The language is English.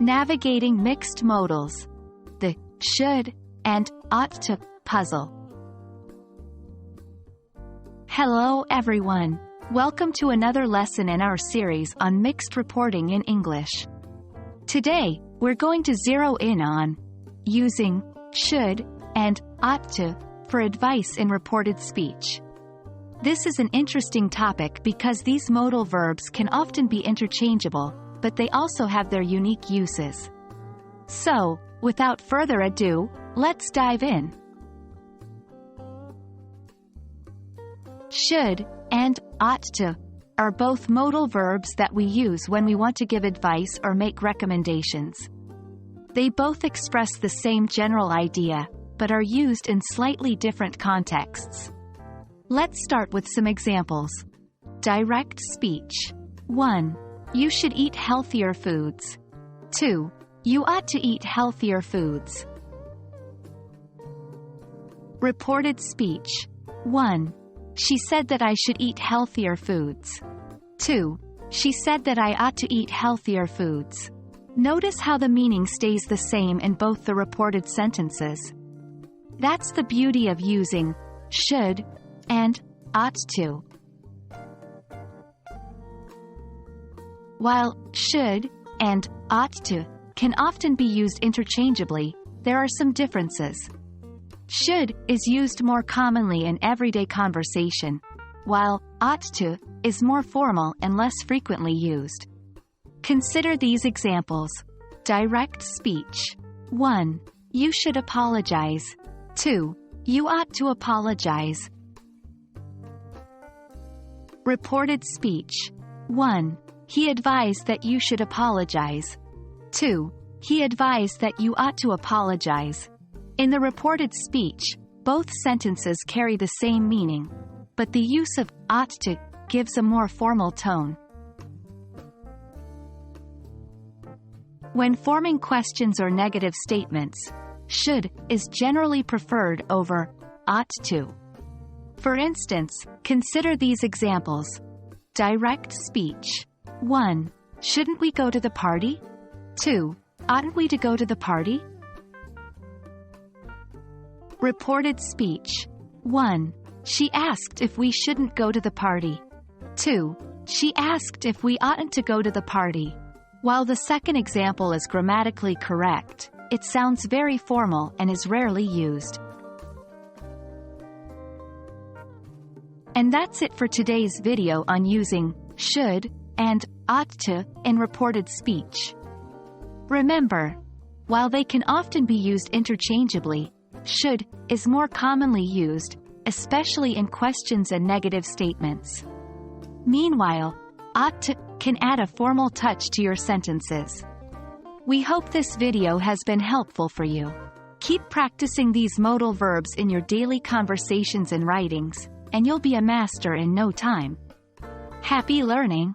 Navigating mixed modals. The should and ought to puzzle. Hello everyone. Welcome to another lesson in our series on mixed reporting in English. Today, we're going to zero in on using should and ought to for advice in reported speech. This is an interesting topic because these modal verbs can often be interchangeable, but they also have their unique uses. So, without further ado, let's dive in. Should and ought to are both modal verbs that we use when we want to give advice or make recommendations. They both express the same general idea, but are used in slightly different contexts. Let's start with some examples. Direct speech. 1. You should eat healthier foods. 2. You ought to eat healthier foods. Reported speech. 1. She said that I should eat healthier foods. 2. She said that I ought to eat healthier foods. Notice how the meaning stays the same in both the reported sentences. That's the beauty of using should and ought to. While should and ought to can often be used interchangeably, there are some differences. Should is used more commonly in everyday conversation, while ought to is more formal and less frequently used. Consider these examples. Direct speech. 1. You should apologize. 2. You ought to apologize. Reported speech. 1. He advised that you should apologize. 2. He advised that you ought to apologize. In the reported speech, both sentences carry the same meaning, but the use of ought to gives a more formal tone. When forming questions or negative statements, should is generally preferred over ought to. For instance, consider these examples. Direct speech. 1. Shouldn't we go to the party? 2. Oughtn't we to go to the party? Reported speech. 1. She asked if we shouldn't go to the party. 2. She asked if we oughtn't to go to the party. While the second example is grammatically correct, it sounds very formal and is rarely used. And that's it for today's video on using should and ought to in reported speech. Remember, while they can often be used interchangeably, should is more commonly used, especially in questions and negative statements. Meanwhile, ought to can add a formal touch to your sentences. We hope this video has been helpful for you. Keep practicing these modal verbs in your daily conversations and writings, and you'll be a master in no time. Happy learning!